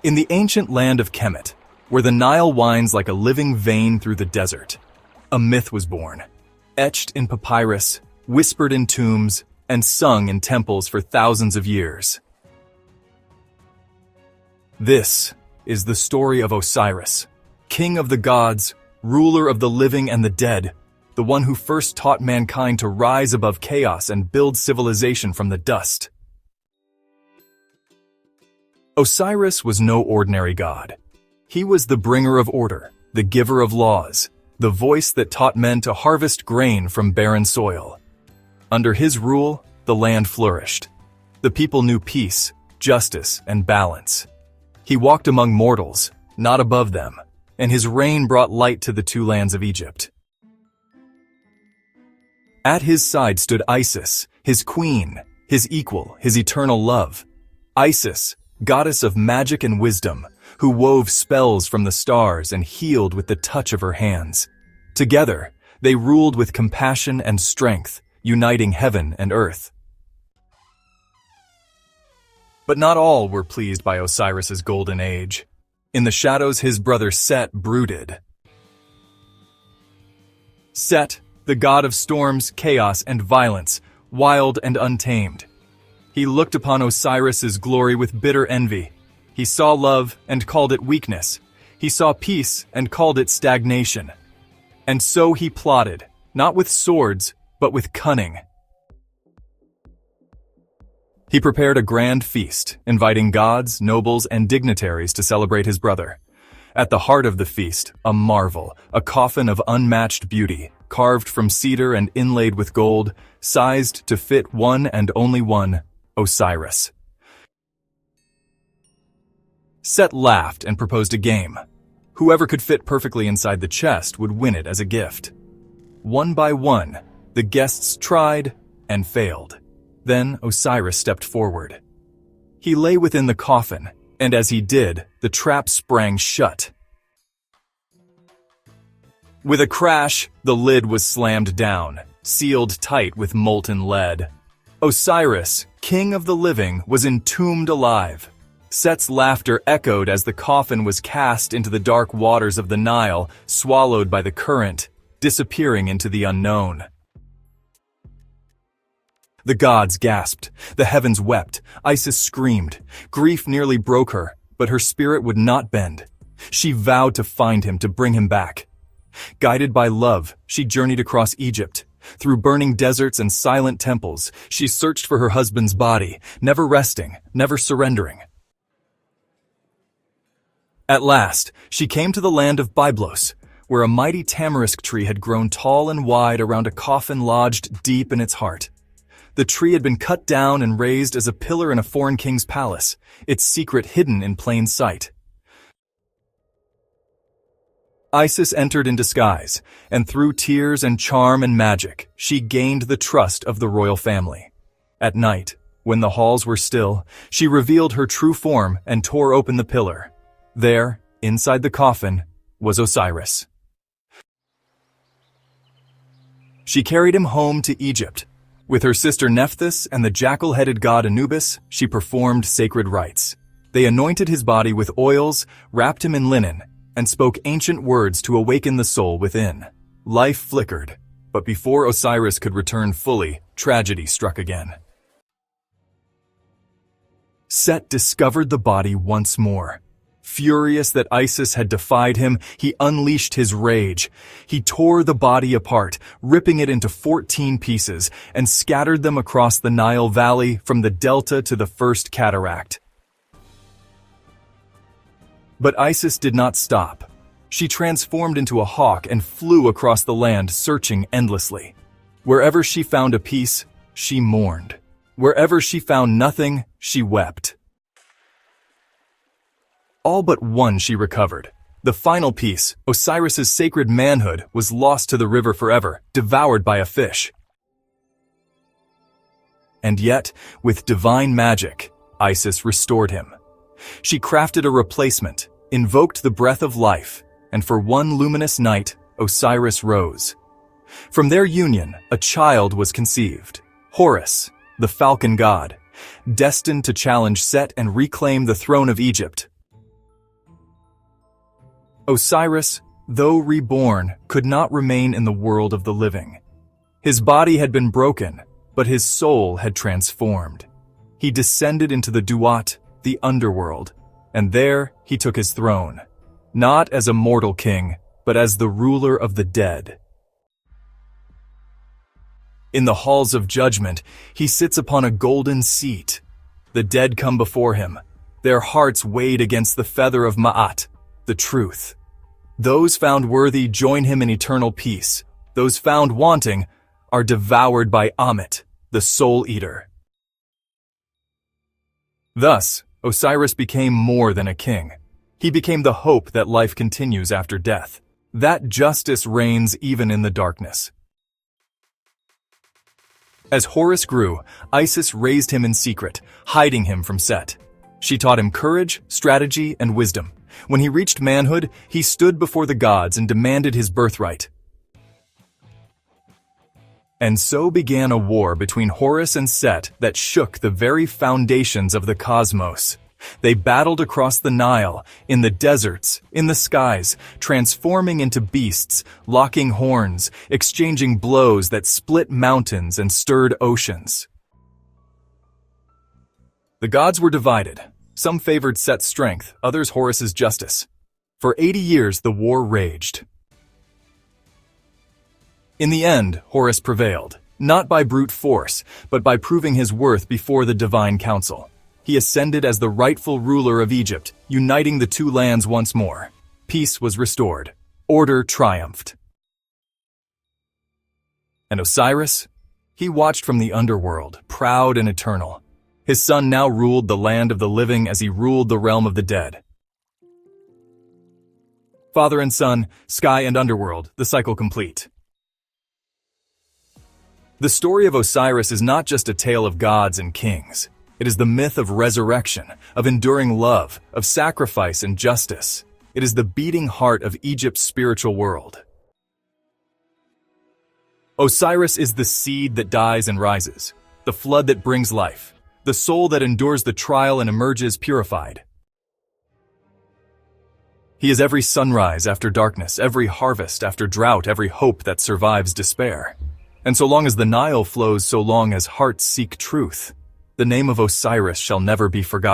In the ancient land of Kemet, where the Nile winds like a living vein through the desert, a myth was born, etched in papyrus, whispered in tombs, and sung in temples for thousands of years. This is the story of Osiris, king of the gods, ruler of the living and the dead, the one who first taught mankind to rise above chaos and build civilization from the dust. Osiris was no ordinary god. He was the bringer of order, the giver of laws, the voice that taught men to harvest grain from barren soil. Under his rule, the land flourished. The people knew peace, justice, and balance. He walked among mortals, not above them, and his reign brought light to the two lands of Egypt. At his side stood Isis, his queen, his equal, his eternal love. Isis, goddess of magic and wisdom, who wove spells from the stars and healed with the touch of her hands. Together, they ruled with compassion and strength, uniting heaven and earth. But not all were pleased by Osiris's golden age. In the shadows, his brother Set brooded. Set, the god of storms, chaos, and violence, wild and untamed. He looked upon Osiris's glory with bitter envy. He saw love and called it weakness. He saw peace and called it stagnation. And so he plotted, not with swords, but with cunning. He prepared a grand feast, inviting gods, nobles, and dignitaries to celebrate his brother. At the heart of the feast, a marvel, a coffin of unmatched beauty, carved from cedar and inlaid with gold, sized to fit one and only one, Osiris. Set laughed and proposed a game. Whoever could fit perfectly inside the chest would win it as a gift. One by one, the guests tried and failed. Then Osiris stepped forward. He lay within the coffin, and as he did, the trap sprang shut. With a crash, the lid was slammed down, sealed tight with molten lead. Osiris, king of the living, was entombed alive. Set's laughter echoed as the coffin was cast into the dark waters of the Nile, swallowed by the current, disappearing into the unknown. The gods gasped, the heavens wept, Isis screamed. Grief nearly broke her, but her spirit would not bend. She vowed to find him, to bring him back. Guided by love, she journeyed across Egypt. Through burning deserts and silent temples, she searched for her husband's body, never resting, never surrendering. At last, she came to the land of Byblos, where a mighty tamarisk tree had grown tall and wide around a coffin lodged deep in its heart. The tree had been cut down and raised as a pillar in a foreign king's palace, its secret hidden in plain sight. Isis entered in disguise, and through tears and charm and magic, she gained the trust of the royal family. At night, when the halls were still, she revealed her true form and tore open the pillar. There, inside the coffin, was Osiris. She carried him home to Egypt. With her sister Nephthys and the jackal-headed god Anubis, she performed sacred rites. They anointed his body with oils, wrapped him in linen, and spoke ancient words to awaken the soul within. Life flickered, but before Osiris could return fully, tragedy struck again. Set discovered the body once more. Furious that Isis had defied him, he unleashed his rage. He tore the body apart, ripping it into 14 pieces, and scattered them across the Nile Valley from the delta to the first cataract. But Isis did not stop. She transformed into a hawk and flew across the land, searching endlessly. Wherever she found a piece, she mourned. Wherever she found nothing, she wept. All but one she recovered. The final piece, Osiris's sacred manhood, was lost to the river forever, devoured by a fish. And yet, with divine magic, Isis restored him. She crafted a replacement, invoked the breath of life, and for one luminous night, Osiris rose. From their union, a child was conceived, Horus, the falcon god, destined to challenge Set and reclaim the throne of Egypt. Osiris, though reborn, could not remain in the world of the living. His body had been broken, but his soul had transformed. He descended into the Duat, the underworld, and there he took his throne, not as a mortal king, but as the ruler of the dead. In the halls of judgment, he sits upon a golden seat. The dead come before him, their hearts weighed against the feather of Ma'at, the truth. Those found worthy join him in eternal peace. Those found wanting are devoured by Ammit, the soul eater. Thus, Osiris became more than a king. He became the hope that life continues after death, that justice reigns even in the darkness. As Horus grew, Isis raised him in secret, hiding him from Set. She taught him courage, strategy, and wisdom. When he reached manhood, he stood before the gods and demanded his birthright. And so began a war between Horus and Set that shook the very foundations of the cosmos. They battled across the Nile, in the deserts, in the skies, transforming into beasts, locking horns, exchanging blows that split mountains and stirred oceans. The gods were divided. Some favored Set's strength, others Horus's justice. For 80 years the war raged. In the end, Horus prevailed, not by brute force, but by proving his worth before the divine council. He ascended as the rightful ruler of Egypt, uniting the two lands once more. Peace was restored. Order triumphed. And Osiris? He watched from the underworld, proud and eternal. His son now ruled the land of the living as he ruled the realm of the dead. Father and son, sky and underworld, the cycle complete. The story of Osiris is not just a tale of gods and kings. It is the myth of resurrection, of enduring love, of sacrifice and justice. It is the beating heart of Egypt's spiritual world. Osiris is the seed that dies and rises, the flood that brings life, the soul that endures the trial and emerges purified. He is every sunrise after darkness, every harvest after drought, every hope that survives despair. And so long as the Nile flows, so long as hearts seek truth, the name of Osiris shall never be forgotten.